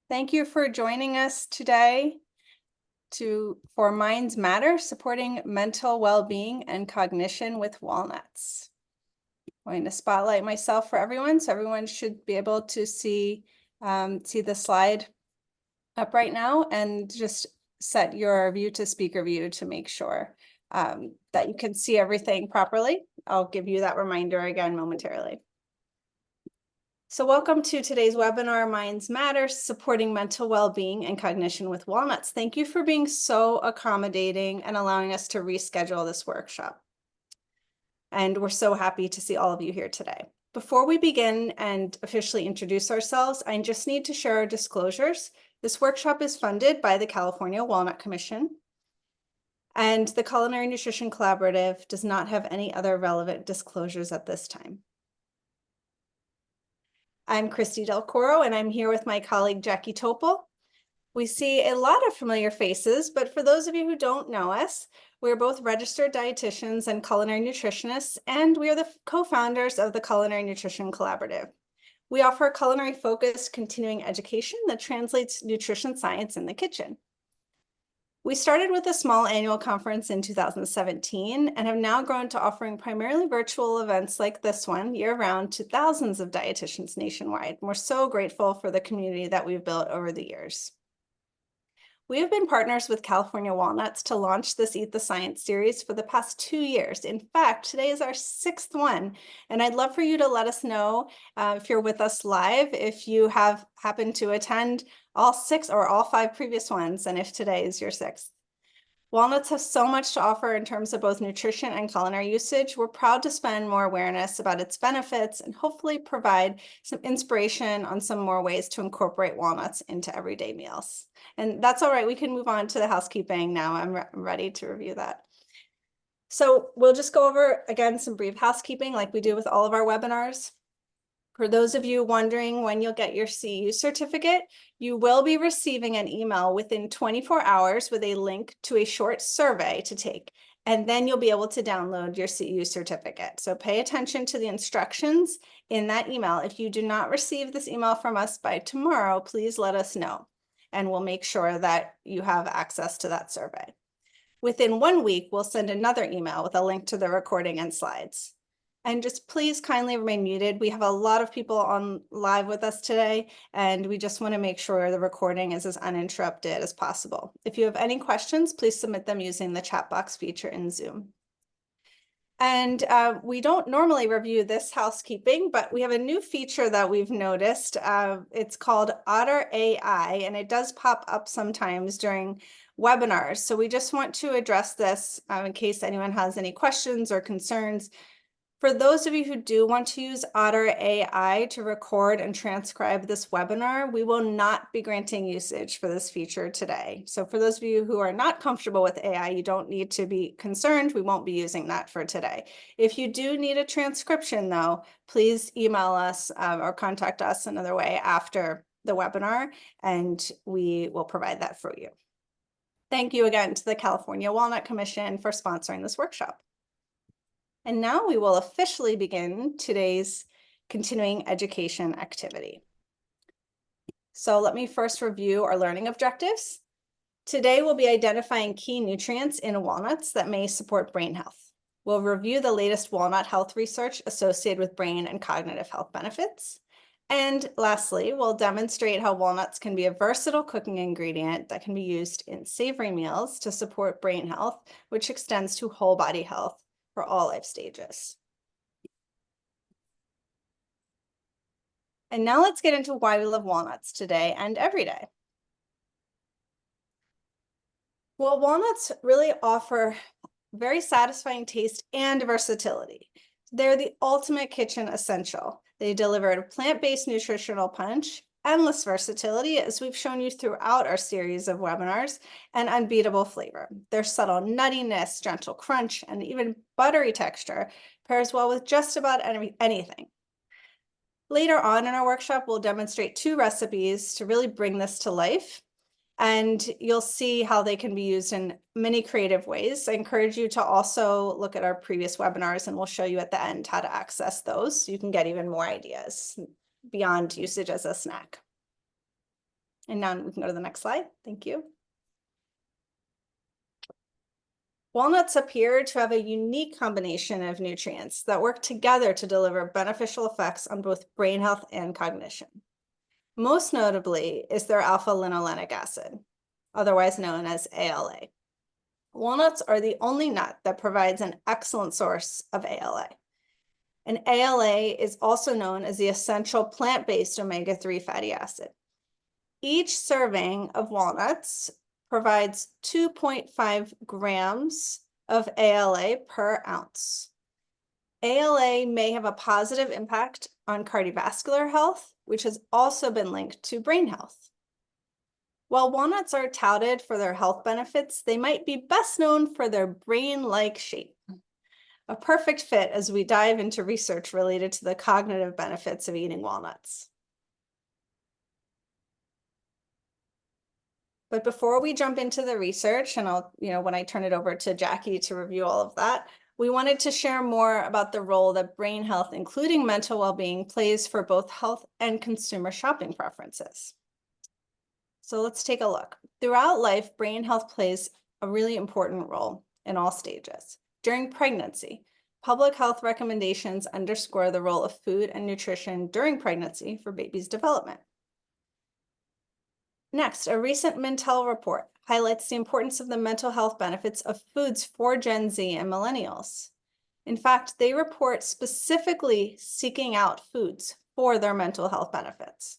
Thank you for joining us today for Minds Matter, supporting mental well-being and cognition with walnuts. I'm going to spotlight myself for everyone, so everyone should be able to see the slide up right now, and just set your view to speaker view to make sure that you can see everything properly. I'll give you that reminder again momentarily. So welcome to today's webinar, Minds Matter, supporting mental well-being and cognition with walnuts. Thank you for being so accommodating and allowing us to reschedule this workshop. And we're so happy to see all of you here today. Before we begin and officially introduce ourselves, I just need to share our disclosures. This workshop is funded by the California Walnut Commission, and the Culinary Nutrition Collaborative does not have any other relevant disclosures at this time. I'm Christy Del Coro, and I'm here with my colleague, Jackie Topol. We see a lot of familiar faces, but for those of you who don't know us, we're both registered dietitians and culinary nutritionists, and we are the co-founders of the Culinary Nutrition Collaborative. We offer culinary-focused continuing education that translates nutrition science in the kitchen. We started with a small annual conference in 2017 and have now grown to offering primarily virtual events like this one year-round to thousands of dietitians nationwide. And we're so grateful for the community that we've built over the years. We have been partners with California Walnuts to launch this Eat the Science series for the past 2 years. In fact, today is our 6th one, and I'd love for you to let us know if you're with us live, if you have happened to attend all 6 or all 5 previous ones, and if today is your 6th. Walnuts have so much to offer in terms of both nutrition and culinary usage. We're proud to spend more awareness about its benefits and hopefully provide some inspiration on some more ways to incorporate walnuts into everyday meals. And that's all right, we can move on to the housekeeping now. I'm ready to review that. So we'll just go over, again, some brief housekeeping like we do with all of our webinars. For those of you wondering when you'll get your CEU certificate, you will be receiving an email within 24 hours with a link to a short survey to take, and then you'll be able to download your CEU certificate. So pay attention to the instructions in that email. If you do not receive this email from us by tomorrow, please let us know, and we'll make sure that you have access to that survey. Within 1 week, we'll send another email with a link to the recording and slides. And just please kindly remain muted. We have a lot of people on live with us today, and we just want to make sure the recording is as uninterrupted as possible. If you have any questions, please submit them using the chat box feature in Zoom. And we don't normally review this housekeeping, but we have a new feature that we've noticed. It's called Otter AI, and it does pop up sometimes during webinars. So we just want to address this in case anyone has any questions or concerns. For those of you who do want to use Otter AI to record and transcribe this webinar, we will not be granting usage for this feature today. So for those of you who are not comfortable with AI, you don't need to be concerned. We won't be using that for today. If you do need a transcription, though, please email us or contact us another way after the webinar, and we will provide that for you. Thank you again to the California Walnut Commission for sponsoring this workshop. And now we will officially begin today's continuing education activity. So let me first review our learning objectives. Today we'll be identifying key nutrients in walnuts that may support brain health. We'll review the latest walnut health research associated with brain and cognitive health benefits. And lastly, we'll demonstrate how walnuts can be a versatile cooking ingredient that can be used in savory meals to support brain health, which extends to whole body health for all life stages. And now let's get into why we love walnuts today and every day. Well, walnuts really offer very satisfying taste and versatility. They're the ultimate kitchen essential. They deliver a plant-based nutritional punch, endless versatility, as we've shown you throughout our series of webinars, and unbeatable flavor. Their subtle nuttiness, gentle crunch, and even buttery texture pairs well with just about anything. Later on in our workshop, we'll demonstrate 2 recipes to really bring this to life, and you'll see how they can be used in many creative ways. I encourage you to also look at our previous webinars, and we'll show you at the end how to access those so you can get even more ideas beyond usage as a snack. And now we can go to the next slide. Thank you. Walnuts appear to have a unique combination of nutrients that work together to deliver beneficial effects on both brain health and cognition. Most notably is their alpha-linolenic acid, otherwise known as ALA. Walnuts are the only nut that provides an excellent source of ALA. And ALA is also known as the essential plant-based omega-3 fatty acid. Each serving of walnuts provides 2.5 grams of ALA per ounce. ALA may have a positive impact on cardiovascular health, which has also been linked to brain health. While walnuts are touted for their health benefits, they might be best known for their brain-like shape. A perfect fit as we dive into research related to the cognitive benefits of eating walnuts. But before we jump into the research, and when I turn it over to Jackie to review all of that, we wanted to share more about the role that brain health, including mental well-being, plays for both health and consumer shopping preferences. So let's take a look. Throughout life, brain health plays a really important role in all stages. During pregnancy, public health recommendations underscore the role of food and nutrition during pregnancy for baby's development. Next, a recent Mintel report highlights the importance of the mental health benefits of foods for Gen Z and millennials. In fact, they report specifically seeking out foods for their mental health benefits.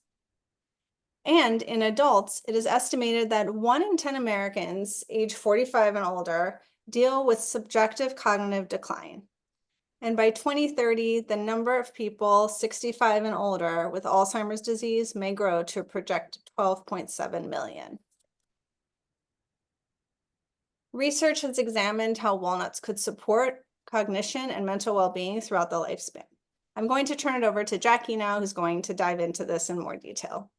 And in adults, it is estimated that 1 in 10 Americans age 45 and older deal with subjective cognitive decline. And by 2030, the number of people 65 and older with Alzheimer's disease may grow to a projected 12.7 million. Research has examined how walnuts could support cognition and mental well-being throughout the lifespan. I'm going to turn it over to Jackie now, who's going to dive into this in more detail.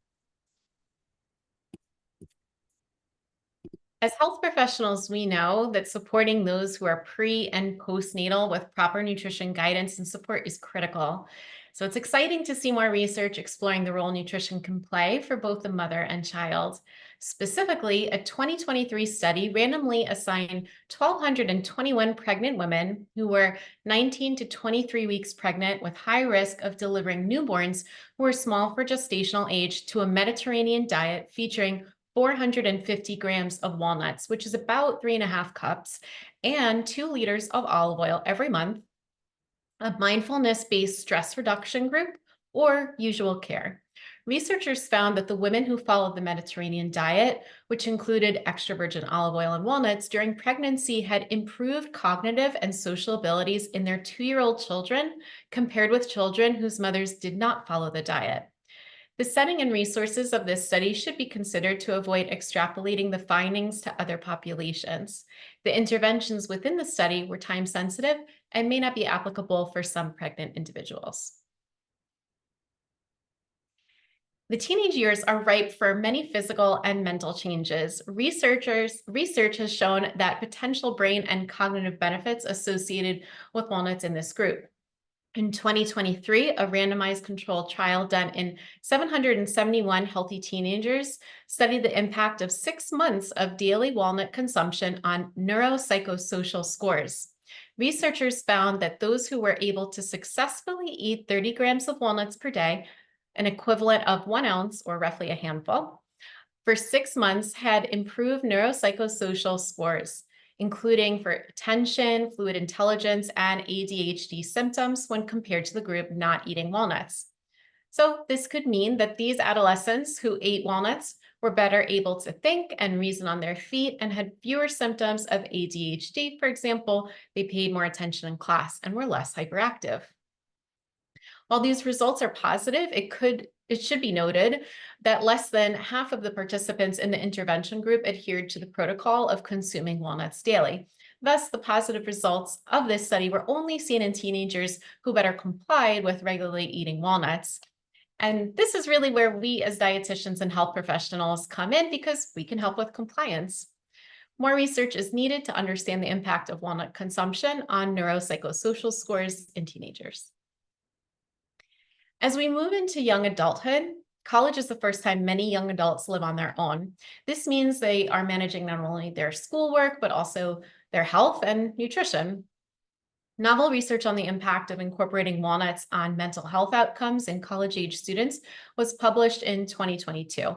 As health professionals, we know that supporting those who are pre and postnatal with proper nutrition guidance and support is critical. So it's exciting to see more research exploring the role nutrition can play for both the mother and child. Specifically, a 2023 study randomly assigned 1,221 pregnant women who were 19 to 23 weeks pregnant with high risk of delivering newborns who were small for gestational age to a Mediterranean diet featuring 450 grams of walnuts, which is about 3.5 cups, and 2 liters of olive oil every month, a mindfulness-based stress reduction group, or usual care. Researchers found that the women who followed the Mediterranean diet, which included extra virgin olive oil and walnuts during pregnancy, had improved cognitive and social abilities in their 2-year-old children compared with children whose mothers did not follow the diet. The setting and resources of this study should be considered to avoid extrapolating the findings to other populations. The interventions within the study were time sensitive and may not be applicable for some pregnant individuals. The teenage years are ripe for many physical and mental changes. Research has shown that potential brain and cognitive benefits associated with walnuts in this group. In 2023, a randomized controlled trial done in 771 healthy teenagers studied the impact of 6 months of daily walnut consumption on neuropsychosocial scores. Researchers found that those who were able to successfully eat 30 grams of walnuts per day, an equivalent of 1 ounce or roughly a handful, for 6 months had improved neuropsychosocial scores, including for attention, fluid intelligence, and ADHD symptoms when compared to the group not eating walnuts. So this could mean that these adolescents who ate walnuts were better able to think and reason on their feet and had fewer symptoms of ADHD. For example, they paid more attention in class and were less hyperactive. While these results are positive, it should be noted that less than half of the participants in the intervention group adhered to the protocol of consuming walnuts daily. Thus, the positive results of this study were only seen in teenagers who better complied with regularly eating walnuts. And this is really where we as dietitians and health professionals come in because we can help with compliance. More research is needed to understand the impact of walnut consumption on neuropsychosocial scores in teenagers. As we move into young adulthood, College is the first time many young adults live on their own. This means they are managing not only their schoolwork, but also their health and nutrition. Novel research on the impact of incorporating walnuts on mental health outcomes in college-age students was published in 2022.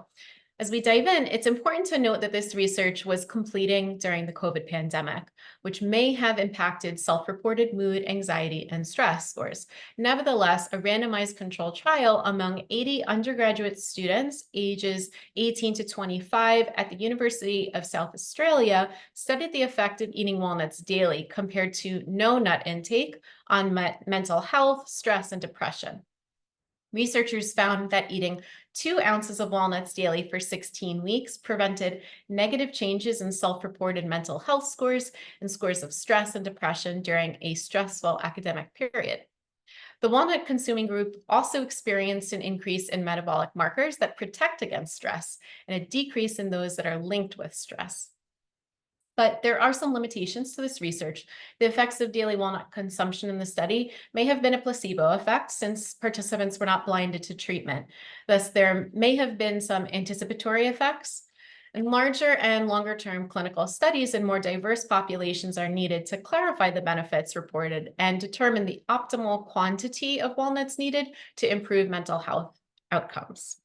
As we dive in, it's important to note that this research was completing during the COVID pandemic, which may have impacted self-reported mood, anxiety, and stress scores. Nevertheless, a randomized controlled trial among 80 undergraduate students ages 18 to 25 at the University of South Australia studied the effect of eating walnuts daily compared to no nut intake on mental health, stress, and depression. Researchers found that eating 2 ounces of walnuts daily for 16 weeks prevented negative changes in self-reported mental health scores and scores of stress and depression during a stressful academic period. The walnut consuming group also experienced an increase in metabolic markers that protect against stress and a decrease in those that are linked with stress. But there are some limitations to this research. The effects of daily walnut consumption in the study may have been a placebo effect since participants were not blinded to treatment. Thus, there may have been some anticipatory effects. And larger and longer term clinical studies in more diverse populations are needed to clarify the benefits reported and determine the optimal quantity of walnuts needed to improve mental health outcomes.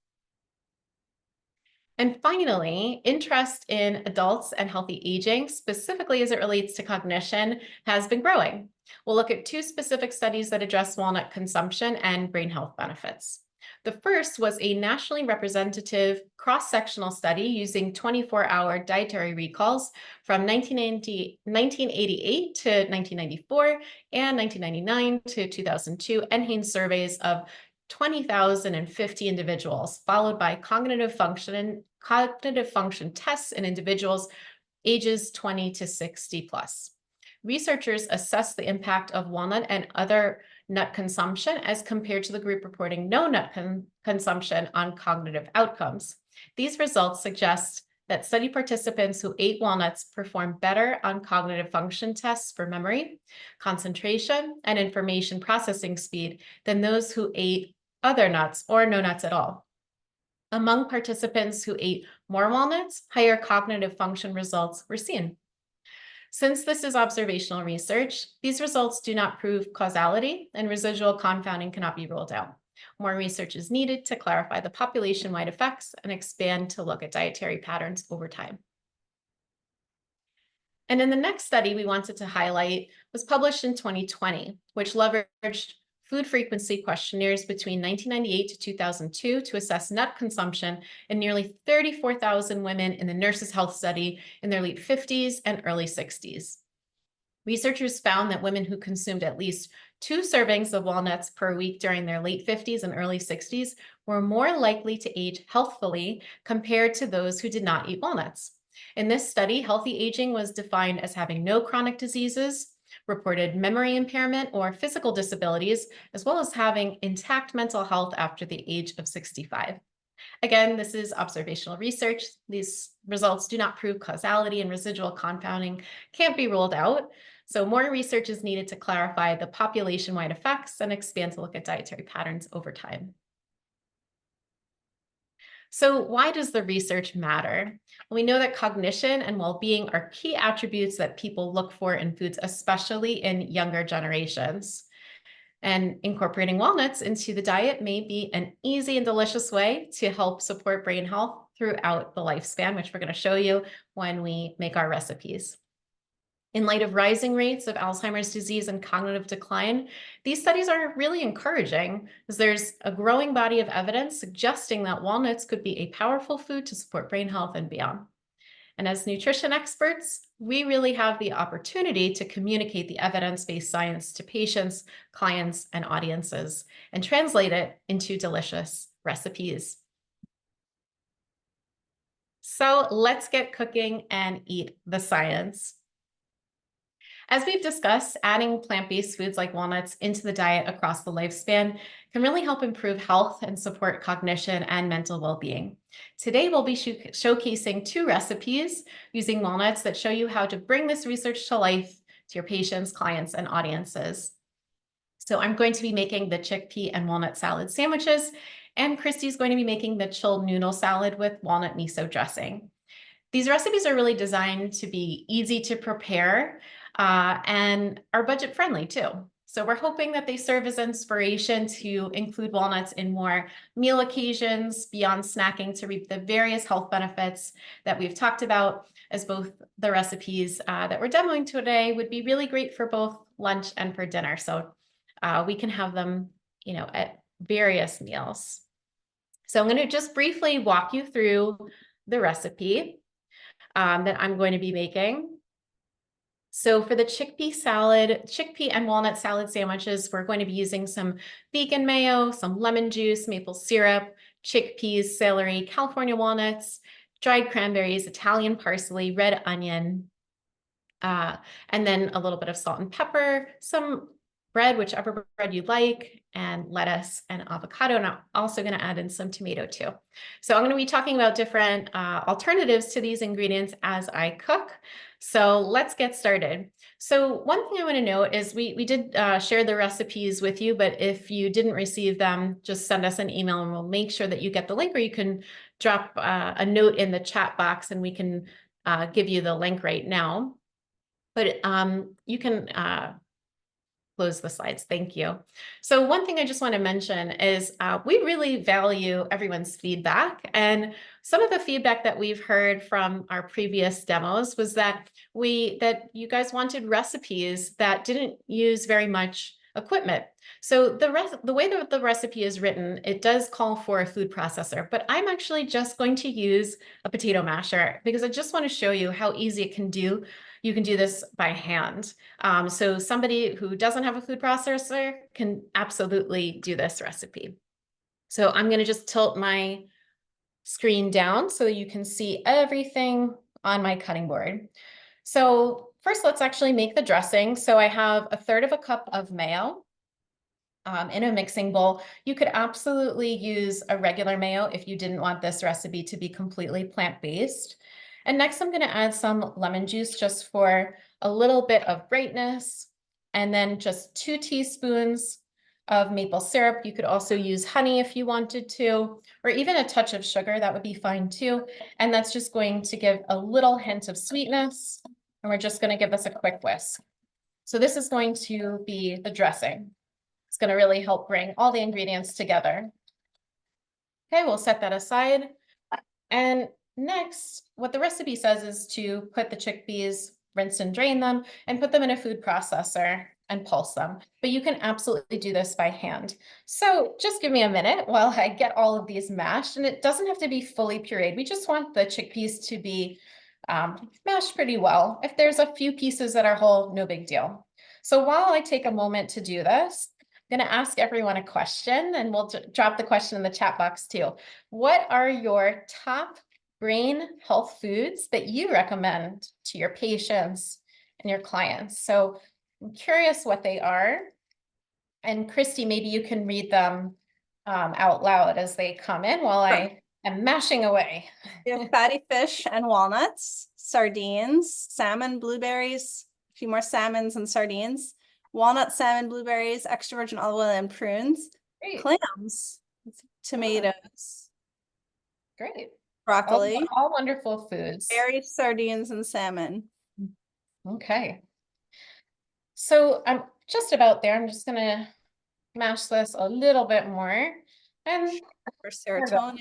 And finally, interest in adults and healthy aging, specifically as it relates to cognition, has been growing. We'll look at 2 specific studies that address walnut consumption and brain health benefits. The first was a nationally representative cross-sectional study using 24-hour dietary recalls from 1988 to 1994 and 1999 to 2002 NHANES surveys of 20,050 individuals, followed by cognitive function tests in individuals ages 20 to 60 plus. Researchers assessed the impact of walnut and other nut consumption as compared to the group reporting no nut consumption on cognitive outcomes. These results suggest that study participants who ate walnuts performed better on cognitive function tests for memory, concentration, and information processing speed than those who ate other nuts or no nuts at all. Among participants who ate more walnuts, higher cognitive function results were seen. Since this is observational research, these results do not prove causality, and residual confounding cannot be ruled out. More research is needed to clarify the population-wide effects and expand to look at dietary patterns over time. And in the next study we wanted to highlight was published in 2020, which leveraged food frequency questionnaires between 1998 to 2002 to assess nut consumption in nearly 34,000 women in the Nurses' Health Study in their late 50s and early 60s. Researchers found that women who consumed at least 2 servings of walnuts per week during their late 50s and early 60s were more likely to age healthfully compared to those who did not eat walnuts. In this study, healthy aging was defined as having no chronic diseases, reported memory impairment or physical disabilities, as well as having intact mental health after the age of 65. Again, this is observational research. These results do not prove causality, and residual confounding can't be ruled out. So more research is needed to clarify the population-wide effects and expand to look at dietary patterns over time. So why does the research matter? We know that cognition and well-being are key attributes that people look for in foods, especially in younger generations. And incorporating walnuts into the diet may be an easy and delicious way to help support brain health throughout the lifespan, which we're going to show you when we make our recipes. In light of rising rates of Alzheimer's disease and cognitive decline, these studies are really encouraging as there's a growing body of evidence suggesting that walnuts could be a powerful food to support brain health and beyond. And as nutrition experts, we really have the opportunity to communicate the evidence-based science to patients, clients, and audiences, and translate it into delicious recipes. So let's get cooking and eat the science. As we've discussed, adding plant-based foods like walnuts into the diet across the lifespan can really help improve health and support cognition and mental well-being. Today, we'll be showcasing 2 recipes using walnuts that show you how to bring this research to life to your patients, clients, and audiences. So I'm going to be making the chickpea and walnut salad sandwiches, And Christy's going to be making the chilled noodle salad with walnut miso dressing. These recipes are really designed to be easy to prepare and are budget friendly too. So we're hoping that they serve as inspiration to include walnuts in more meal occasions beyond snacking to reap the various health benefits that we've talked about, as both the recipes that we're demoing today would be really great for both lunch and for dinner. So we can have them, at various meals. So I'm going to just briefly walk you through the recipe that I'm going to be making. So for the chickpea and walnut salad sandwiches, we're going to be using some vegan mayo, some lemon juice, maple syrup, chickpeas, celery, California walnuts, dried cranberries, Italian parsley, red onion, and then a little bit of salt and pepper, some bread, whichever bread you like, and lettuce and avocado. And I'm also going to add in some tomato too. So I'm going to be talking about different alternatives to these ingredients as I cook. So let's get started. So one thing I want to note is we did share the recipes with you, but if you didn't receive them, just send us an email and we'll make sure that you get the link, or you can drop a note in the chat box and we can give you the link right now. But you can close the slides. Thank you. So one thing I just want to mention is we really value everyone's feedback. And some of the feedback that we've heard from our previous demos was that you guys wanted recipes that didn't use very much equipment. So the way that the recipe is written, it does call for a food processor, but I'm actually just going to use a potato masher because I just want to show you how easy it can do. You can do this by hand. So somebody who doesn't have a food processor can absolutely do this recipe. So I'm going to just tilt my screen down so you can see everything on my cutting board. So first, let's actually make the dressing. So I have 1/3 cup of mayo in a mixing bowl. You could absolutely use a regular mayo if you didn't want this recipe to be completely plant-based. And next, I'm going to add some lemon juice just for a little bit of brightness, and then just 2 teaspoons of maple syrup. You could also use honey if you wanted to, or even a touch of sugar. That would be fine too. And that's just going to give a little hint of sweetness. And we're just going to give this a quick whisk. So this is going to be the dressing. It's going to really help bring all the ingredients together. Okay, we'll set that aside. And next, what the recipe says is to put the chickpeas, rinse and drain them, and put them in a food processor and pulse them. But you can absolutely do this by hand. So just give me a minute while I get all of these mashed, and it doesn't have to be fully pureed. We just want the chickpeas to be mashed pretty well. If there's a few pieces that are whole, no big deal. So while I take a moment to do this, I'm going to ask everyone a question, and we'll drop the question in the chat box too. What are your top brain health foods that you recommend to your patients and your clients? So I'm curious what they are. And Christy, maybe you can read them out loud as they come in while I am mashing away. We have fatty fish and walnuts, sardines, salmon, blueberries, a few more salmons and sardines, walnut, salmon, blueberries, extra virgin olive oil, and prunes, Great. clams, tomatoes, Great. broccoli, All wonderful foods. berries, sardines, and salmon. Okay. So I'm just about there. I'm just going to mash this a little bit more. And for serotonin,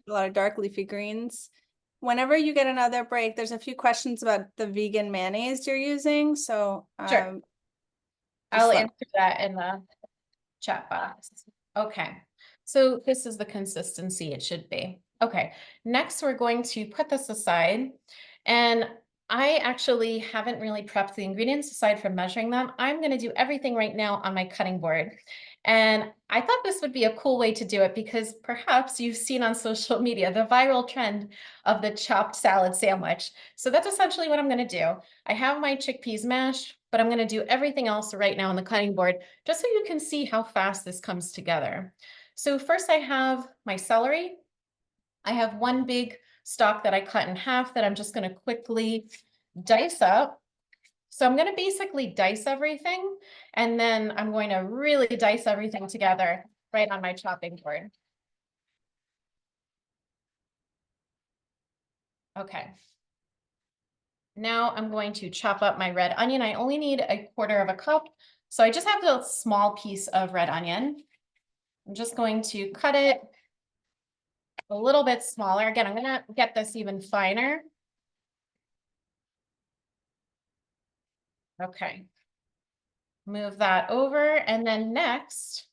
a lot of dark leafy greens. Whenever you get another break, there's a few questions about the vegan mayonnaise you're using. So sure. I'll answer that in the chat box. Okay. So this is the consistency it should be. Okay. Next, we're going to put this aside. And I actually haven't really prepped the ingredients aside from measuring them. I'm going to do everything right now on my cutting board. And I thought this would be a cool way to do it because perhaps you've seen on social media the viral trend of the chopped salad sandwich. So that's essentially what I'm going to do. I have my chickpeas mashed, but I'm going to do everything else right now on the cutting board just so you can see how fast this comes together. So first I have my celery. I have one big stalk that I cut in half that I'm just going to quickly dice up. So I'm going to basically dice everything, and then I'm going to really dice everything together right on my chopping board. Okay. Now I'm going to chop up my red onion. I only need 1/4 cup. So I just have a small piece of red onion. I'm just going to cut it a little bit smaller. Again, I'm gonna get this even finer. Okay. Move that over. And then next,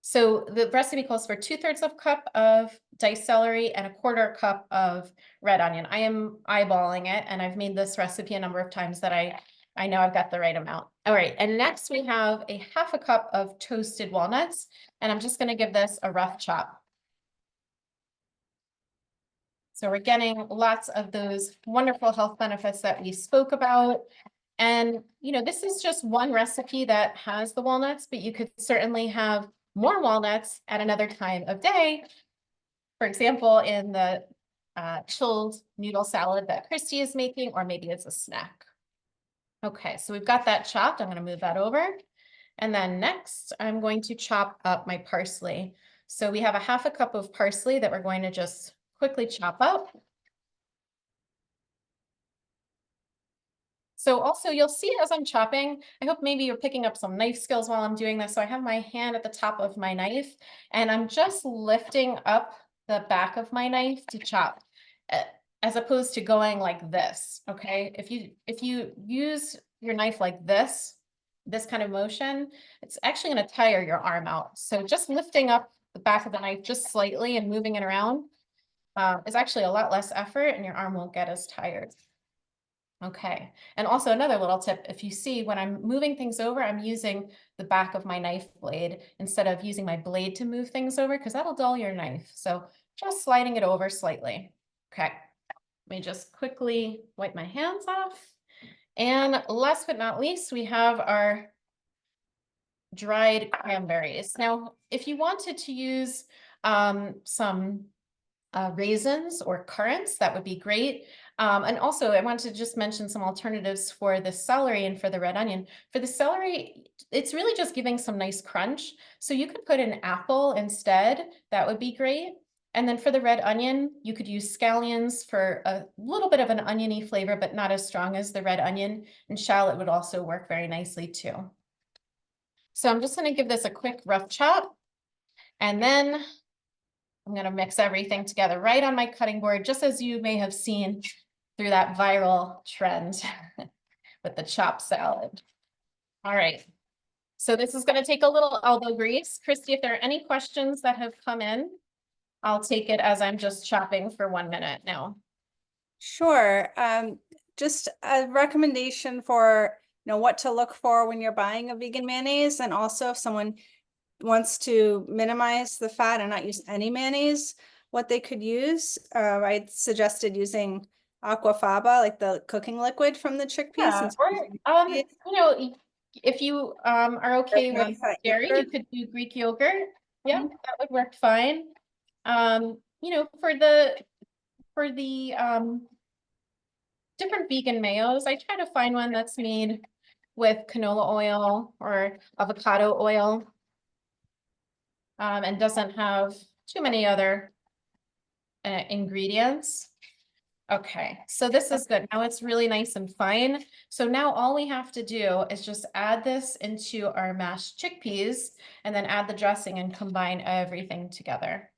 so the recipe calls for 2/3 cup of diced celery and 1/4 cup of red onion. I am eyeballing it, and I've made this recipe a number of times that I know I've got the right amount. All right, and next we have 1/2 cup of toasted walnuts, and I'm just gonna give this a rough chop. So we're getting lots of those wonderful health benefits that we spoke about. And, this is just one recipe that has the walnuts, but you could certainly have more walnuts at another time of day. For example, in the chilled noodle salad that Christy is making, or maybe it's a snack. Okay, so we've got that chopped. I'm going to move that over. And then next, I'm going to chop up my parsley. So we have 1/2 cup of parsley that we're going to just quickly chop up. So also you'll see as I'm chopping, I hope maybe you're picking up some knife skills while I'm doing this. So I have my hand at the top of my knife and I'm just lifting up the back of my knife to chop, as opposed to going like this. Okay. If you use your knife like this kind of motion, it's actually going to tire your arm out. So just lifting up the back of the knife just slightly and moving it around is actually a lot less effort and your arm won't get as tired. Okay. And also another little tip, if you see when I'm moving things over, I'm using the back of my knife blade instead of using my blade to move things over because that'll dull your knife. So just sliding it over slightly. Okay. Let me just quickly wipe my hands off. And last but not least, we have our dried cranberries. Now, if you wanted to use some raisins or currants, that would be great. And also I wanted to just mention some alternatives for the celery and for the red onion. For the celery, it's really just giving some nice crunch. So you could put an apple instead. That would be great. And then for the red onion, you could use scallions for a little bit of an oniony flavor, but not as strong as the red onion. And shallot would also work very nicely too. So I'm just going to give this a quick rough chop. And then I'm going to mix everything together right on my cutting board, just as you may have seen through that viral trend with the chopped salad. All right. So this is going to take a little elbow grease. Christy, if there are any questions that have come in, I'll take it as I'm just chopping for 1 minute now. Sure. Just a recommendation for, what to look for when you're buying a vegan mayonnaise. And also if someone wants to minimize the fat and not use any mayonnaise, what they could use, I suggested using aquafaba, like the cooking liquid from the chickpeas. Yeah, or if you are okay with dairy, you could do Greek yogurt. Yeah, that would work fine. For the different vegan mayos, I try to find one that's made with canola oil or avocado oil. And doesn't have too many other ingredients. Okay, so this is good. Now it's really nice and fine. So now all we have to do is just add this into our mashed chickpeas and then add the dressing and combine everything together.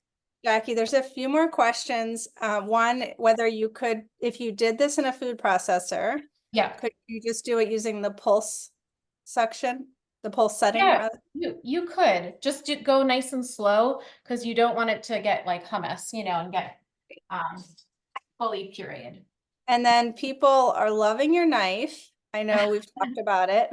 Jackie, there's a few more questions. One, whether you could, if you did this in a food processor, Yeah. could you just do it using the pulse section, the pulse setting? Yeah, rather? you could just go nice and slow because you don't want it to get like hummus, and get fully pureed. And then people are loving your knife. I know we've talked about it.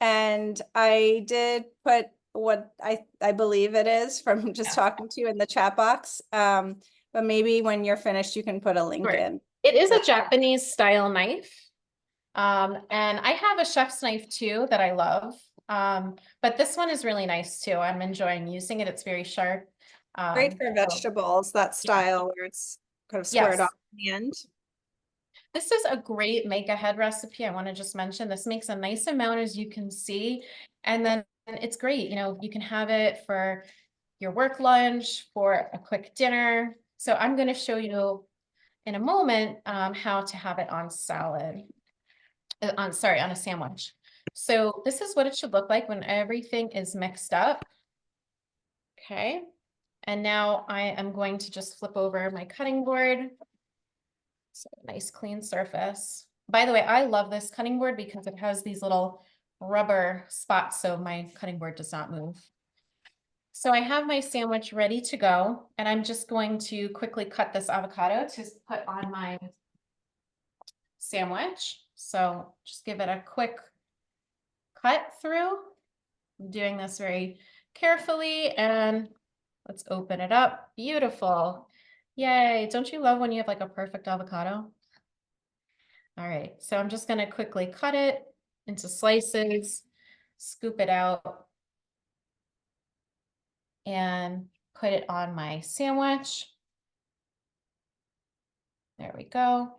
And I did put what I believe it is from just talking to you in the chat box. But maybe when you're finished, you can put a link in. It is a Japanese style knife. And I have a chef's knife too that I love. But this one is really nice too. I'm enjoying using it. It's very sharp. Great for vegetables, that style where it's kind of squared off in the end. This is a great make ahead recipe. I want to just mention this makes a nice amount, as you can see. And then it's great. You can have it for your work lunch, for a quick dinner. So I'm going to show you in a moment how to have it on salad, on a sandwich. So this is what it should look like when everything is mixed up. Okay. And now I am going to just flip over my cutting board. So nice clean surface. By the way, I love this cutting board because it has these little rubber spots so my cutting board does not move. So I have my sandwich ready to go, and I'm just going to quickly cut this avocado to put on my sandwich. So just give it a quick cut through. I'm doing this very carefully, and let's open it up. Beautiful. Yay. Don't you love when you have like a perfect avocado? All right, so I'm just gonna quickly cut it into slices, scoop it out, and put it on my sandwich. There we go.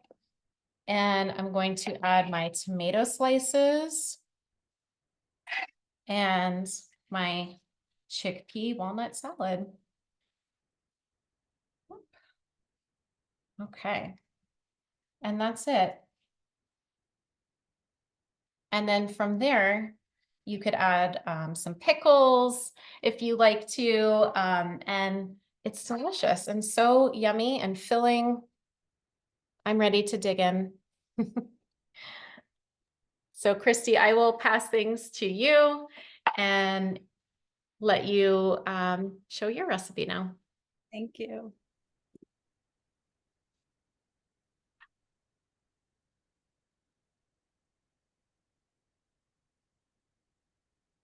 And I'm going to add my tomato slices and my chickpea walnut salad. Okay, and that's it. And then from there, you could add some pickles if you like to, and it's delicious and so yummy and filling. I'm ready to dig in. So Christy, I will pass things to you and let you show your recipe now. Thank you.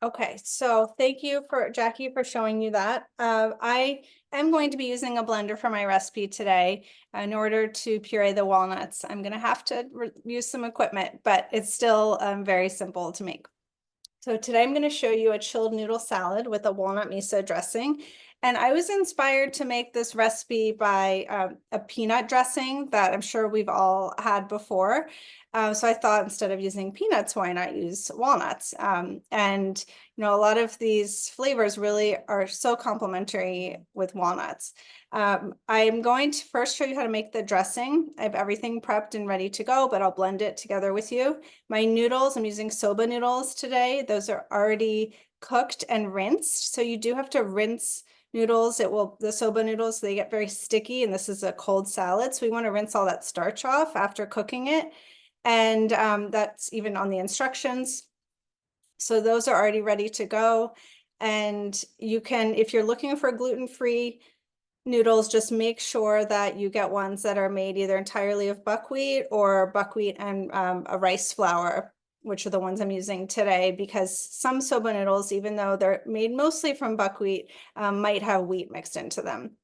Okay, so thank you for Jackie for showing you that. I am going to be using a blender for my recipe today in order to puree the walnuts. I'm going to have to use some equipment, but it's still very simple to make. So today I'm going to show you a chilled noodle salad with a walnut miso dressing. And I was inspired to make this recipe by a peanut dressing that I'm sure we've all had before. So I thought instead of using peanuts, why not use walnuts? And you know, a lot of these flavors really are so complementary with walnuts. I'm going to first show you how to make the dressing. I have everything prepped and ready to go, but I'll blend it together with you. My noodles, I'm using soba noodles today. Those are already cooked and rinsed. So you do have to rinse noodles. The soba noodles, they get very sticky, and this is a cold salad. So we want to rinse all that starch off after cooking it. And that's even on the instructions. So those are already ready to go. And you can, if you're looking for gluten-free noodles, just make sure that you get ones that are made either entirely of buckwheat or buckwheat and a rice flour, which are the ones I'm using today, because some soba noodles, even though they're made mostly from buckwheat, might have wheat mixed into them.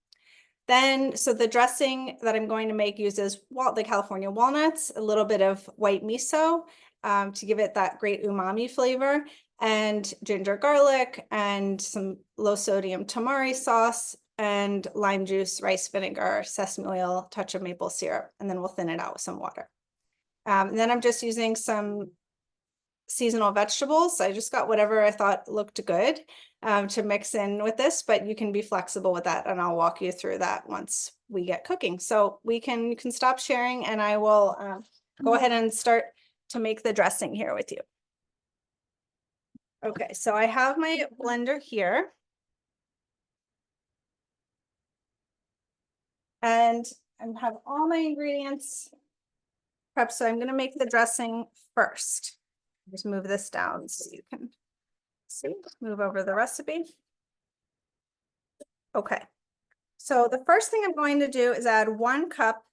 Then, so the dressing that I'm going to make uses the California walnuts, a little bit of white miso to give it that great umami flavor, and ginger garlic, and some low sodium tamari sauce, and lime juice, rice vinegar, sesame oil, touch of maple syrup, and then we'll thin it out with some water. And then I'm just using some seasonal vegetables. I just got whatever I thought looked good to mix in with this, but you can be flexible with that, and I'll walk you through that once we get cooking. So you can stop sharing, and I will go ahead and start to make the dressing here with you. Okay, so I have my blender here. And I have all my ingredients prepped. So I'm going to make the dressing first. Just move this down so you can see, move over the recipe. Okay, so the first thing I'm going to do is add 1 cup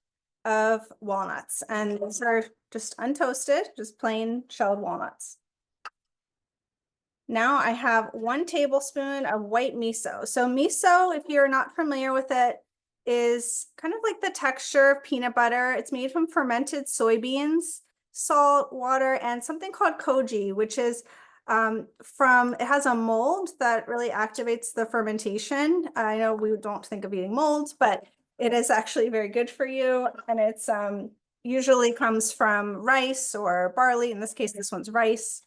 of walnuts, and these are just untoasted, just plain shelled walnuts. Now I have 1 tablespoon of white miso. So miso, if you're not familiar with it, is kind of like the texture of peanut butter. It's made from fermented soybeans, salt, water, and something called koji, which is it has a mold that really activates the fermentation. I know we don't think of eating molds, but it is actually very good for you. And it's usually comes from rice or barley. In this case, this one's rice.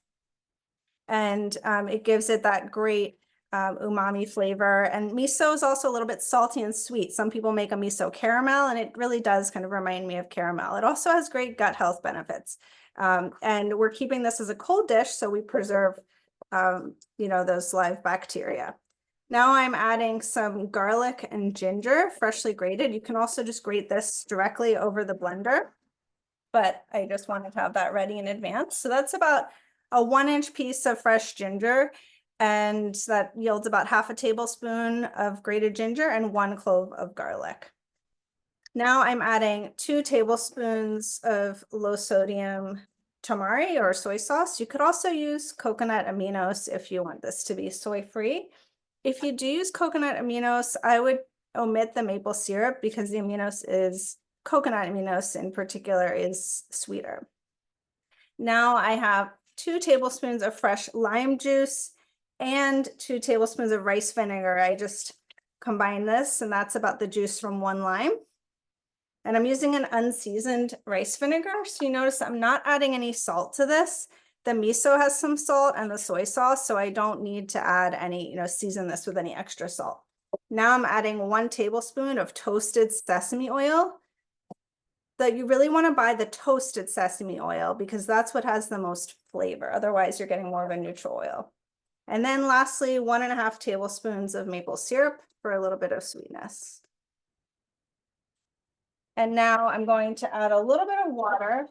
And it gives it that great umami flavor. And miso is also a little bit salty and sweet. Some people make a miso caramel, and it really does kind of remind me of caramel. It also has great gut health benefits. And we're keeping this as a cold dish, so we preserve, those live bacteria. Now I'm adding some garlic and ginger, freshly grated. You can also just grate this directly over the blender, but I just wanted to have that ready in advance. So that's about a 1-inch piece of fresh ginger, and that yields about half a tablespoon of grated ginger and 1 clove of garlic. Now I'm adding 2 tablespoons of low sodium tamari or soy sauce. You could also use coconut aminos if you want this to be soy-free. If you do use coconut aminos, I would omit the maple syrup because the aminos coconut aminos in particular is sweeter. Now I have 2 tablespoons of fresh lime juice and 2 tablespoons of rice vinegar. I just combine this, and that's about the juice from 1 lime. And I'm using an unseasoned rice vinegar. So you notice I'm not adding any salt to this. The miso has some salt and the soy sauce, so I don't need to add any, season this with any extra salt. Now I'm adding 1 tablespoon of toasted sesame oil. That you really want to buy the toasted sesame oil because that's what has the most flavor. Otherwise, you're getting more of a neutral oil. And then lastly, 1.5 tablespoons of maple syrup for a little bit of sweetness. And now I'm going to add a little bit of water.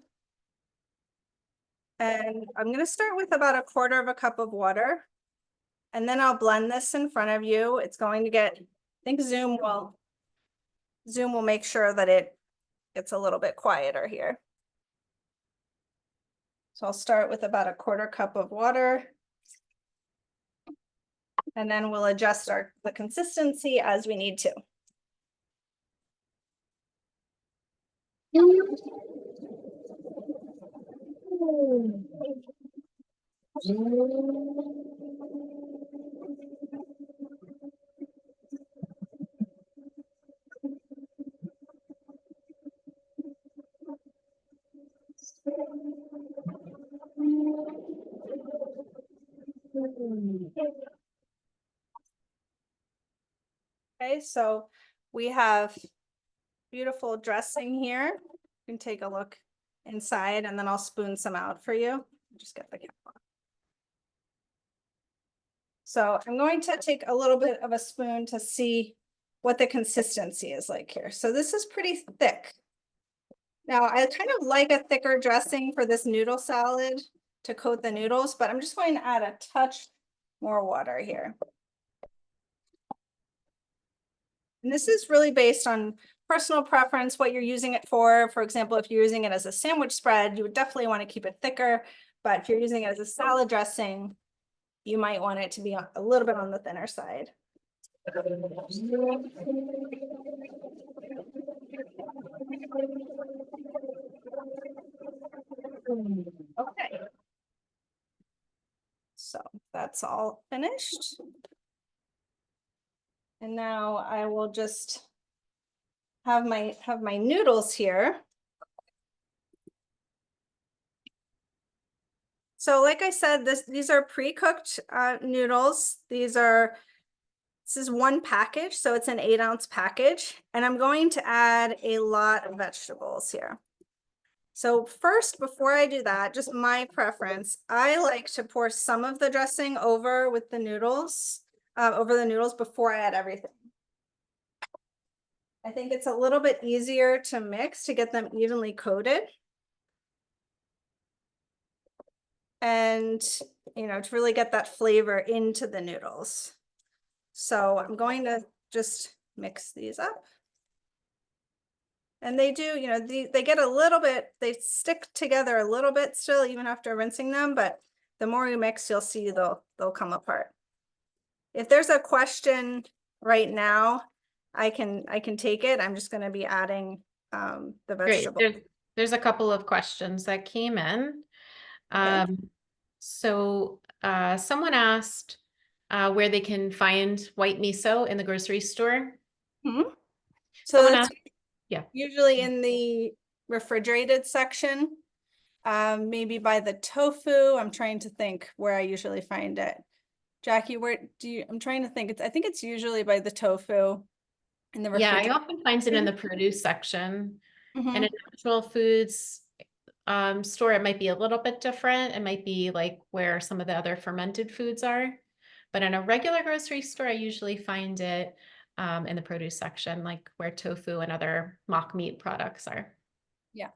And I'm going to start with about 1/4 cup of water. And then I'll blend this in front of you. It's going to get, I think Zoom will make sure that it's a little bit quieter here. So I'll start with about 1/4 cup of water. And then we'll adjust the consistency as we need to. Okay, so we have beautiful dressing here. You can take a look inside, and then I'll spoon some out for you. Just get the cap on. So I'm going to take a little bit of a spoon to see what the consistency is like here. So this is pretty thick. Now I kind of like a thicker dressing for this noodle salad to coat the noodles, but I'm just going to add a touch more water here. And this is really based on personal preference, what you're using it for. For example, if you're using it as a sandwich spread, you would definitely want to keep it thicker. But if you're using it as a salad dressing, you might want it to be a little bit on the thinner side. Okay. So that's all finished. And now I will just have my noodles here. So like I said, these are pre-cooked noodles. This is 1 package, so it's an 8-ounce package. And I'm going to add a lot of vegetables here. So first, before I do that, just my preference, I like to pour some of the dressing over the noodles before I add everything. I think it's a little bit easier to mix to get them evenly coated. And, to really get that flavor into the noodles. So I'm going to just mix these up. And they do, they get a little bit, they stick together a little bit still, even after rinsing them, but the more you mix, you'll see they'll come apart. If there's a question right now, I can take it. I'm just going to be adding the vegetable. Great. There's a couple of questions that came in. Okay. So someone asked where they can find white miso in the grocery store. Mm-hmm. So that's yeah, usually in the refrigerated section, maybe by the tofu. I'm trying to think where I usually find it. Jackie, where do you, I'm trying to think, I think it's usually by the tofu in the Yeah, I refrigerator. often find it in the produce section. And Mhm. in natural foods store, it might be a little bit different. It might be like where some of the other fermented foods are. But in a regular grocery store, I usually find it in the produce section, like where tofu and other mock meat products are. Yeah.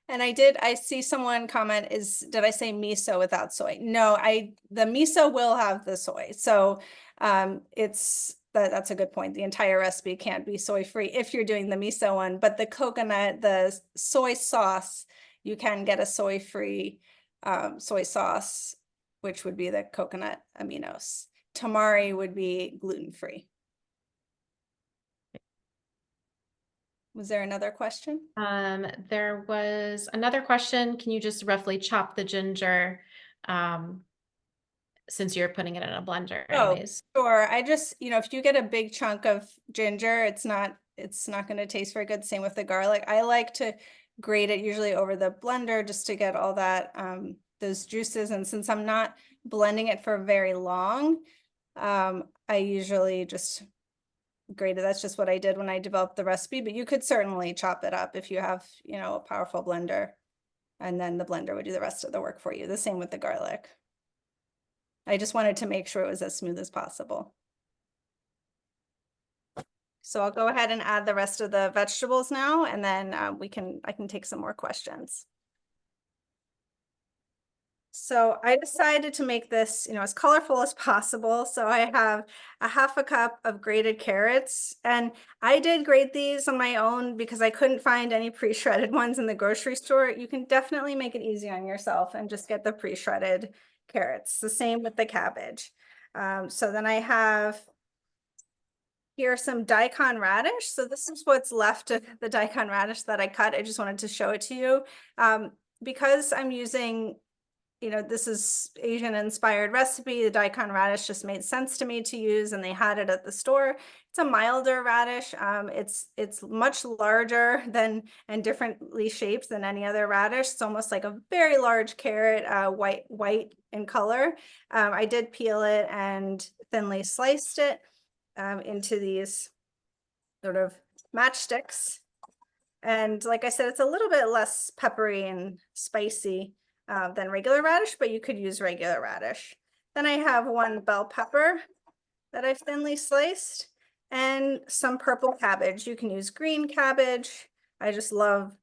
And I see someone comment did I say miso without soy? No, the miso will have the soy. So that's a good point. The entire recipe can't be soy free if you're doing the miso one, but the soy sauce, you can get a soy free soy sauce, which would be the coconut aminos. Tamari would be gluten free. Was there another question? There was another question. Can you just roughly chop the ginger since you're putting it in a blender Oh, anyways? sure. I just, if you get a big chunk of ginger, it's not going to taste very good. Same with the garlic. I like to grate it usually over the blender just to get all that, those juices. And since I'm not blending it for very long, I usually just grate it. That's just what I did when I developed the recipe, but you could certainly chop it up if you have, a powerful blender, and then the blender would do the rest of the work for you. The same with the garlic. I just wanted to make sure it was as smooth as possible. So I'll go ahead and add the rest of the vegetables now, and then I can take some more questions. So I decided to make this, as colorful as possible. So I have a half a cup of grated carrots, and I did grate these on my own because I couldn't find any pre-shredded ones in the grocery store. You can definitely make it easy on yourself and just get the pre-shredded carrots. The same with the cabbage. So then I have here some daikon radish. So this is what's left of the daikon radish that I cut. I just wanted to show it to you. Because I'm using, this is Asian inspired recipe, the daikon radish just made sense to me to use, and they had it at the store. It's a milder radish. It's much larger and differently shaped than any other radish. It's almost like a very large carrot, white in color. I did peel it and thinly sliced it into these sort of matchsticks. And like I said, it's a little bit less peppery and spicy than regular radish, but you could use regular radish. Then I have one bell pepper that I've thinly sliced, and some purple cabbage. You can use green cabbage. I just love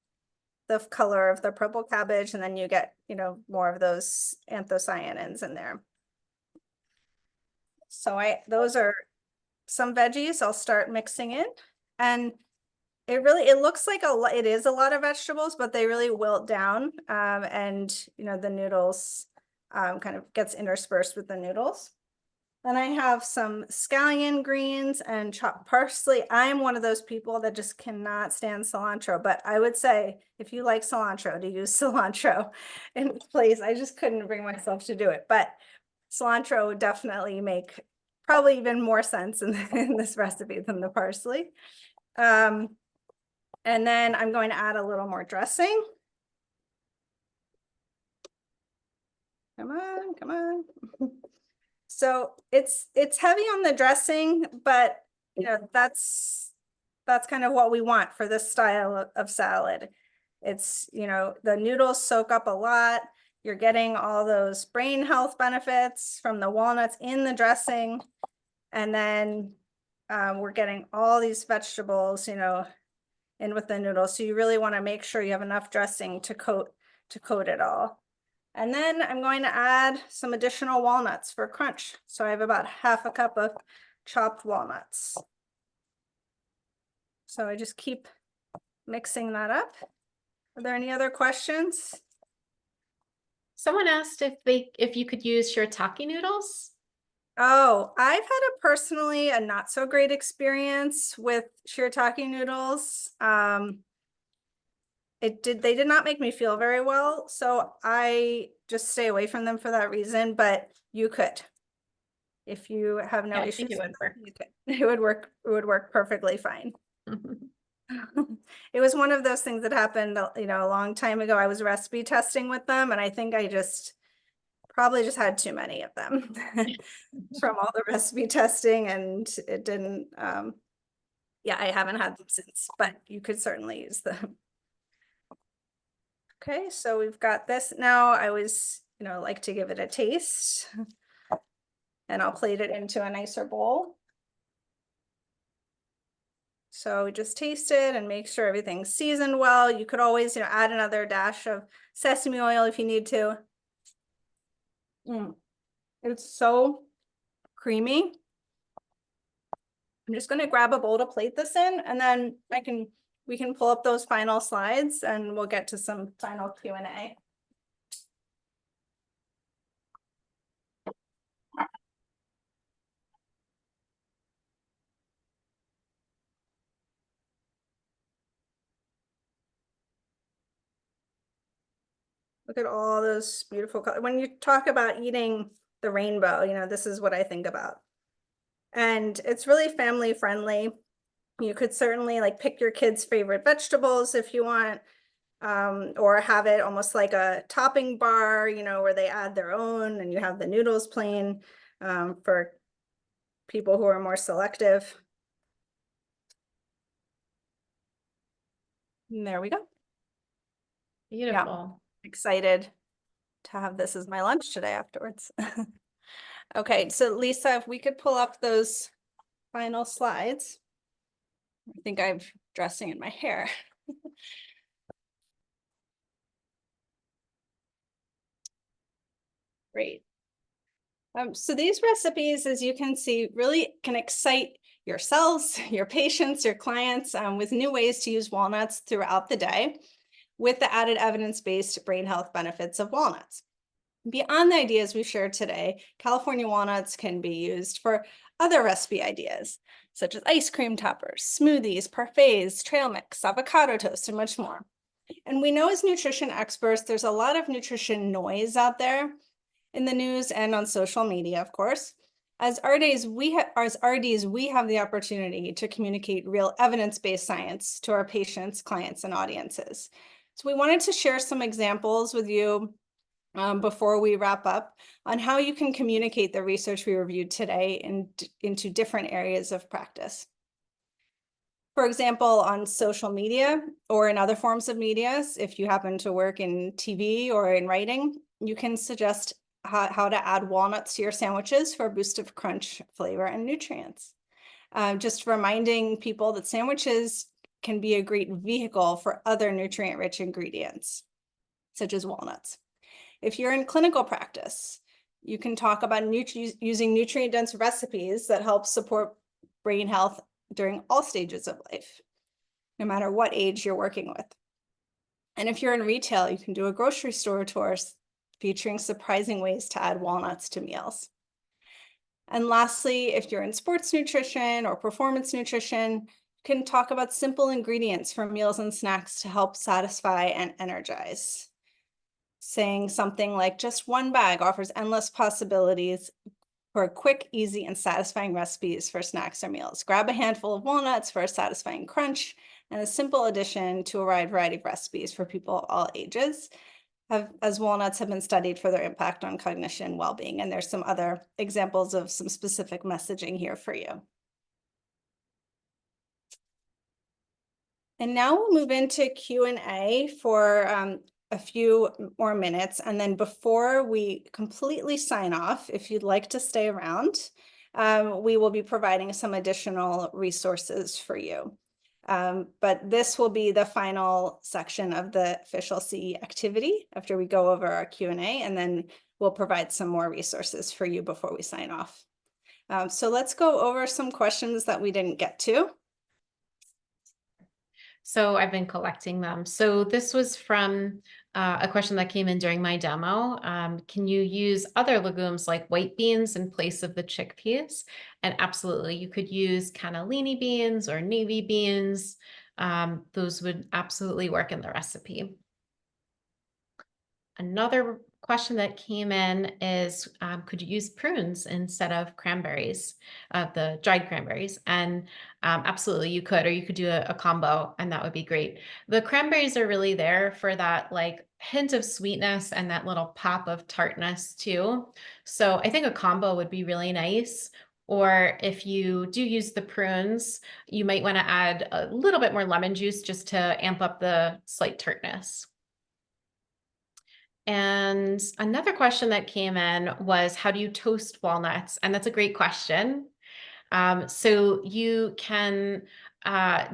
the color of the purple cabbage, and then you get, more of those anthocyanins in there. So those are some veggies I'll start mixing in, and it looks like it is a lot of vegetables, but they really wilt down, and the noodles kind of gets interspersed with the noodles. Then I have some scallion greens and chopped parsley. I'm one of those people that just cannot stand cilantro, but I would say if you like cilantro, to use cilantro in place. I just couldn't bring myself to do it, but cilantro would definitely make probably even more sense in this recipe than the parsley. And then I'm going to add a little more dressing. Come on, come on. So it's heavy on the dressing, but that's kind of what we want for this style of salad. It's, the noodles soak up a lot. You're getting all those brain health benefits from the walnuts in the dressing. And then we're getting all these vegetables, in with the noodles. So you really want to make sure you have enough dressing to coat it all. And then I'm going to add some additional walnuts for crunch. So I have about half a cup of chopped walnuts. So I just keep mixing that up. Are there any other questions? Someone asked if you could use shiitake noodles. Oh, I've had a not so great experience with shiitake noodles. They did not make me feel very well, so I just stay away from them for that reason, but you could. If you have no Yeah, I think issues it would work. you could. It would work perfectly fine. It was one of those things that happened, a long time ago. I was recipe testing with them, and I think I just Probably just had too many of them from all the recipe testing, and it didn't, yeah, I haven't had them since, but you could certainly use them. Okay, so we've got this now. I always, like to give it a taste. And I'll plate it into a nicer bowl. So just taste it and make sure everything's seasoned well. You could always, add another dash of sesame oil if you need to. It's so creamy. I'm just going to grab a bowl to plate this in, and then we can pull up those final slides and we'll get to some final Q&A. Look at all those beautiful colors. When you talk about eating the rainbow, this is what I think about. And it's really family friendly. You could certainly like pick your kids' favorite vegetables if you want, or have it almost like a topping bar, where they add their own and you have the noodles plain, for people who are more selective. And there we go. Beautiful. Excited to have this as my lunch today afterwards. Okay, so Lisa, if we could pull up those final slides. I think I'm dressing in my hair. Great. So these recipes, as you can see, really can excite yourselves, your patients, your clients, with new ways to use walnuts throughout the day, with the added evidence-based brain health benefits of walnuts. Beyond the ideas we've shared today, California walnuts can be used for other recipe ideas, such as ice cream toppers, smoothies, parfaits, trail mix, avocado toast, and much more. And we know as nutrition experts, there's a lot of nutrition noise out there in the news and on social media, of course. As RDs, we have the opportunity to communicate real evidence-based science to our patients, clients, and audiences. So we wanted to share some examples with you before we wrap up on how you can communicate the research we reviewed today into different areas of practice. For example, on social media or in other forms of media, if you happen to work in TV or in writing, you can suggest how to add walnuts to your sandwiches for a boost of crunch, flavor, and nutrients. Just reminding people that sandwiches can be a great vehicle for other nutrient-rich ingredients, such as walnuts. If you're in clinical practice, you can talk about using nutrient-dense recipes that help support brain health during all stages of life, no matter what age you're working with. And if you're in retail, you can do a grocery store tour featuring surprising ways to add walnuts to meals. And lastly, if you're in sports nutrition or performance nutrition, you can talk about simple ingredients for meals and snacks to help satisfy and energize. Saying something like just one bag offers endless possibilities for quick, easy, and satisfying recipes for snacks or meals. Grab a handful of walnuts for a satisfying crunch and a simple addition to a wide variety of recipes for people of all ages, as walnuts have been studied for their impact on cognition and well-being. And there's some other examples of some specific messaging here for you. And now we'll move into Q&A for a few more minutes. And then before we completely sign off, if you'd like to stay around, we will be providing some additional resources for you. But this will be the final section of the official CE activity after we go over our Q&A, and then we'll provide some more resources for you before we sign off. So let's go over some questions that we didn't get to. So I've been collecting them. So this was from a question that came in during my demo. Can you use other legumes like white beans in place of the chickpeas? And absolutely, you could use cannellini beans or navy beans. Those would absolutely work in the recipe. Another question that came in is, could you use prunes instead of cranberries, the dried cranberries? And absolutely, you could, or you could do a combo, and that would be great. The cranberries are really there for that like hint of sweetness and that little pop of tartness too. So I think a combo would be really nice. Or if you do use the prunes, you might want to add a little bit more lemon juice just to amp up the slight tartness. And another question that came in was, how do you toast walnuts? And that's a great question. So you can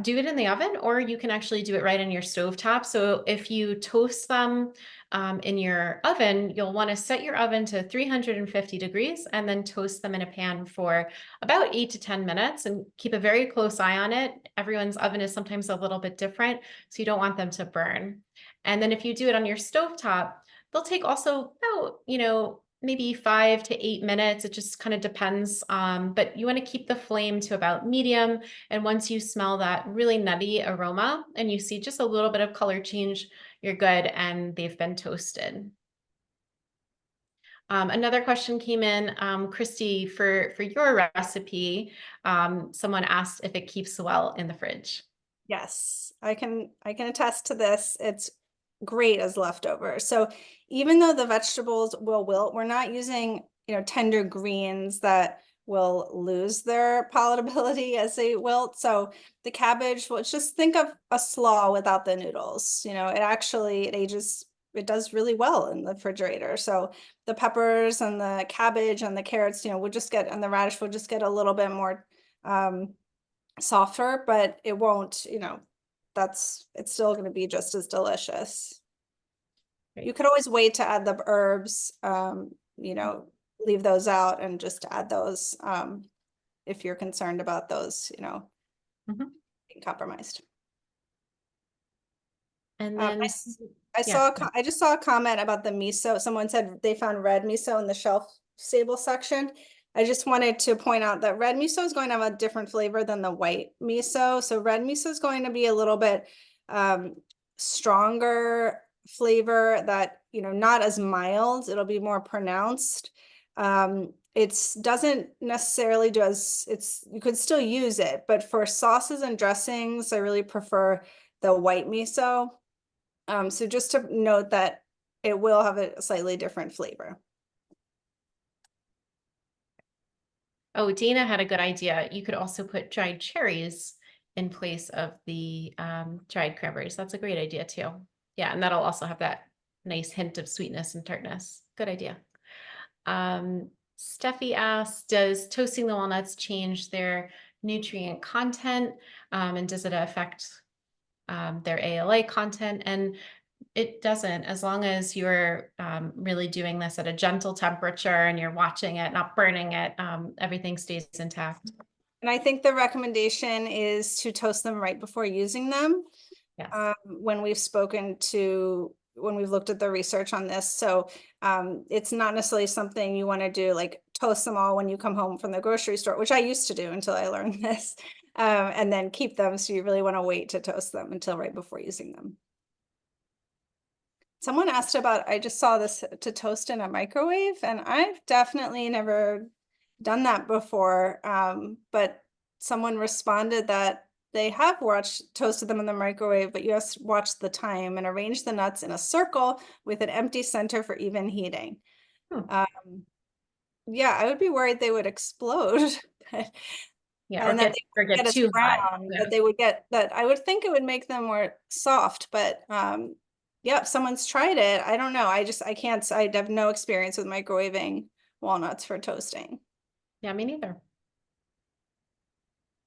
do it in the oven, or you can actually do it right in your stovetop. So if you toast them in your oven, you'll want to set your oven to 350 degrees and then toast them in a pan for about 8 to 10 minutes and keep a very close eye on it. Everyone's oven is sometimes a little bit different, so you don't want them to burn. And then if you do it on your stovetop, they'll take also about, maybe 5 to 8 minutes. It just kind of depends. But you want to keep the flame to about medium. And once you smell that really nutty aroma and you see just a little bit of color change, you're good and they've been toasted. Another question came in, Christy, for your recipe. Someone asked if it keeps well in the fridge. Yes, I can attest to this. It's great as leftovers. So even though the vegetables will wilt, we're not using, tender greens that will lose their palatability as they wilt. So the cabbage, well, just think of a slaw without the noodles. It does really well in the refrigerator. So the peppers and the cabbage and the carrots, and the radish will just get a little bit more softer, but it won't, it's still going to be just as delicious. Great. You could always wait to add the herbs, leave those out and just add those if you're concerned about those, Mhm. being compromised. And I then, yeah. I just saw a comment about the miso. Someone said they found red miso in the shelf stable section. I just wanted to point out that red miso is going to have a different flavor than the white miso. So red miso is going to be a little bit stronger flavor that, not as mild. It'll be more pronounced. It doesn't necessarily you could still use it, but for sauces and dressings, I really prefer the white miso. So just to note that it will have a slightly different flavor. Oh, Dana had a good idea. You could also put dried cherries in place of the dried cranberries. That's a great idea too. Yeah, and that'll also have that nice hint of sweetness and tartness. Good idea. Steffi asks, does toasting the walnuts change their nutrient content? And does it affect their ALA content? And it doesn't, as long as you're really doing this at a gentle temperature and you're watching it, not burning it, everything stays intact. And I think the recommendation is to toast them right before using them. Yes. When we've looked at the research on this. So it's not necessarily something you want to do, like toast them all when you come home from the grocery store, which I used to do until I learned this, and then keep them. So you really want to wait to toast them until right before using them. Someone asked about, I just saw this, to toast in a microwave, and I've definitely never done that before. But someone responded that they have toasted them in the microwave, but you have to watch the time and arrange the nuts in a circle with an empty center for even heating. Yeah, I would be worried they would explode. Yeah, And that they or would get get as too hot. brown, Yeah. that they would get that. I would think it would make them more soft, but yeah, if someone's tried it, I don't know. I have no experience with microwaving walnuts for toasting. Yeah, me neither.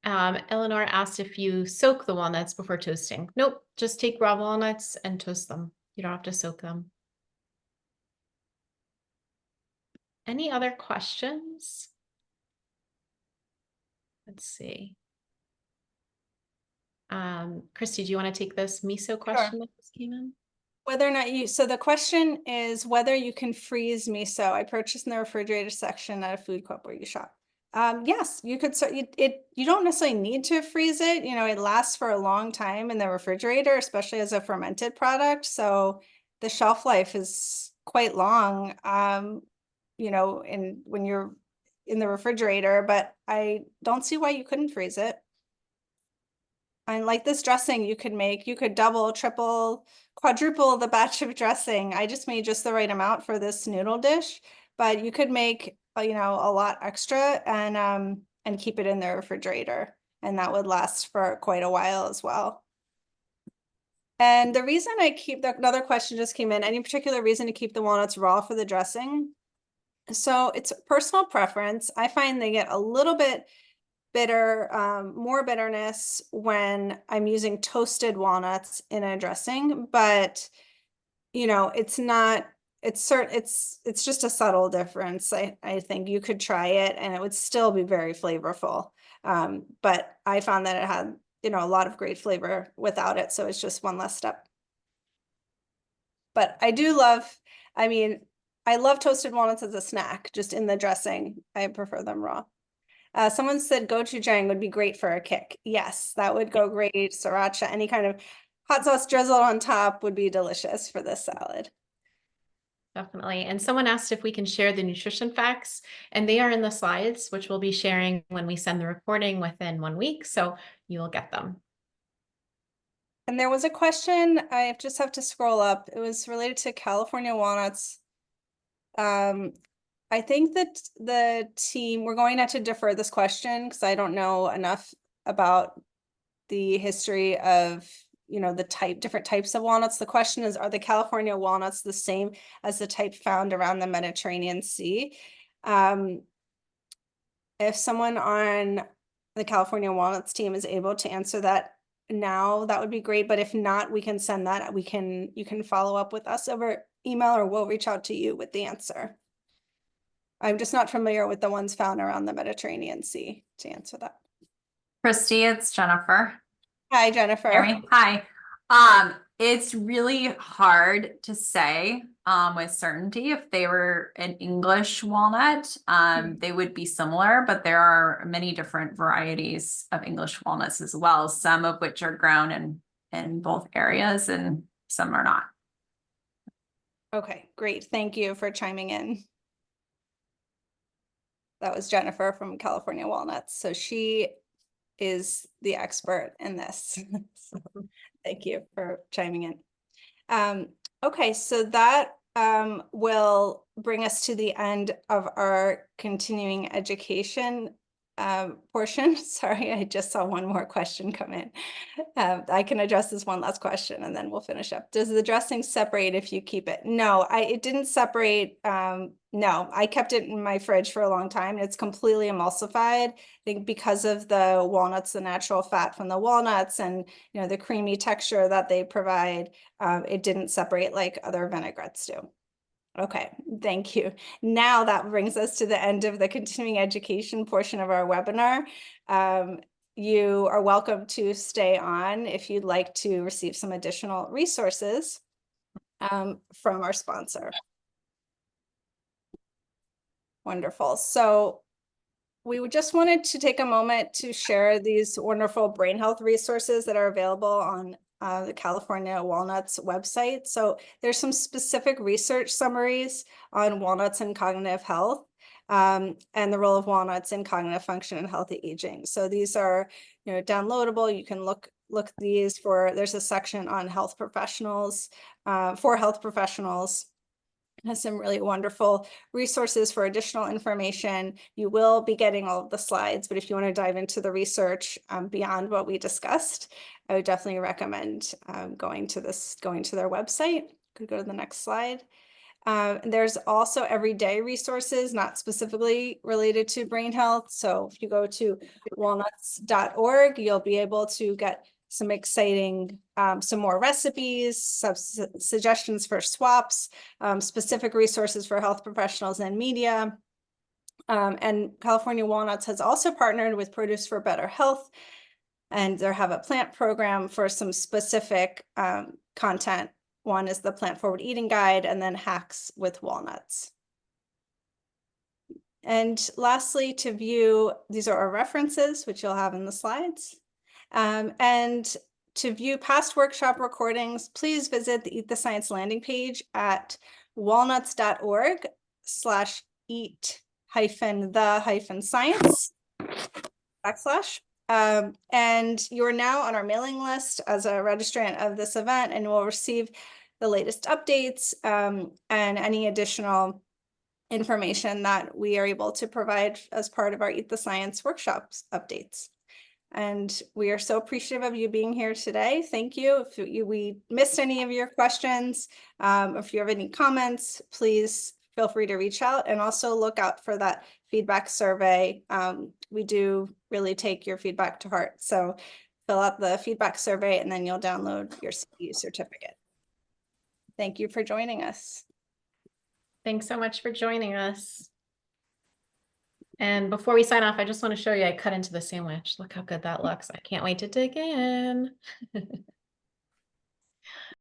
Eleanor asked if you soak the walnuts before toasting. Nope, just take raw walnuts and toast them. You don't have to soak them. Any other questions? Let's see. Christy, do you want to take this miso question that just came in? Whether or not so the question is whether you can freeze miso. I purchased in the refrigerator section at a food co-op where you shop. Yes, you could. So you don't necessarily need to freeze it. It lasts for a long time in the refrigerator, especially as a fermented product. So the shelf life is quite long, you know, when you're in the refrigerator, but I don't see why you couldn't freeze it. And like this dressing you could double, triple, quadruple the batch of dressing. I just made just the right amount for this noodle dish, but you could make, you know, a lot extra and keep it in the refrigerator, and that would last for quite a while as well. And the reason another question just came in, any particular reason to keep the walnuts raw for the dressing? So it's personal preference. I find they get a little bit bitter, more bitterness when I'm using toasted walnuts in a dressing, but you know, it's not, it's just a subtle difference. I think you could try it and it would still be very flavorful. But I found that it had, you know, a lot of great flavor without it. So it's just one less step. But I do love, I mean, I love toasted walnuts as a snack, just in the dressing. I prefer them raw. Someone said gochujang would be great for a kick. Yes, that would go great. Sriracha, any kind of hot sauce drizzled on top would be delicious for this salad. Definitely. And someone asked if we can share the nutrition facts, and they are in the slides, which we'll be sharing when we send the recording within 1 week. So you will get them. And there was a question, I just have to scroll up. It was related to California walnuts. I think that the team, we're going to have to defer this question because I don't know enough about the history of, you know, the different types of walnuts. The question is, are the California walnuts the same as the type found around the Mediterranean Sea? If someone on the California walnuts team is able to answer that now, that would be great. But if not, we can send that. You can follow up with us over email, or we'll reach out to you with the answer. I'm just not familiar with the ones found around the Mediterranean Sea to answer that. Christy, it's Jennifer. Hi, Jennifer. Mary, hi. It's really hard to say with certainty if they were an English walnut. They would be similar, but there are many different varieties of English walnuts as well, some of which are grown in both areas and some are not. Okay, great. Thank you for chiming in. That was Jennifer from California Walnuts. So she is the expert in this. So thank you for chiming in. Okay, so that will bring us to the end of our continuing education portion. Sorry, I just saw one more question come in. I can address this one last question and then we'll finish up. Does the dressing separate if you keep it? No, it didn't separate. No, I kept it in my fridge for a long time. It's completely emulsified. I think because of the walnuts, the natural fat from the walnuts, and you know the creamy texture that they provide, it didn't separate like other vinaigrettes do. Okay, thank you. Now that brings us to the end of the continuing education portion of our webinar. You are welcome to stay on if you'd like to receive some additional resources from our sponsor. Wonderful. So we just wanted to take a moment to share these wonderful brain health resources that are available on the California Walnuts website. So there's some specific research summaries on walnuts and cognitive health, and the role of walnuts in cognitive function and healthy aging. So these are, you know, downloadable. You can look these for, there's a section on health professionals, for health professionals. It has some really wonderful resources for additional information. You will be getting all of the slides, but if you want to dive into the research beyond what we discussed, I would definitely recommend going to their website. Could go to the next slide. There's also everyday resources, not specifically related to brain health. So if you go to walnuts.org, you'll be able to get some exciting, some more recipes, some suggestions for swaps, specific resources for health professionals and media. And California Walnuts has also partnered with Produce for Better Health, and they have a plant program for some specific content. One is the Plant Forward Eating Guide, and then Hacks with Walnuts. And lastly, to view, these are our references, which you'll have in the slides. And to view past workshop recordings, please visit the Eat the Science landing page at walnuts.org/eat-the-science / and you're now on our mailing list as a registrant of this event, and will receive the latest updates and any additional information that we are able to provide as part of our Eat the Science workshops updates. And we are so appreciative of you being here today. Thank you. If we missed any of your questions, if you have any comments, please feel free to reach out, and also look out for that feedback survey. We do really take your feedback to heart. So fill out the feedback survey, and then you'll download your CEU certificate. Thank you for joining us. Thanks so much for joining us. And before we sign off, I just want to show you I cut into the sandwich. Look how good that looks. I can't wait to dig in.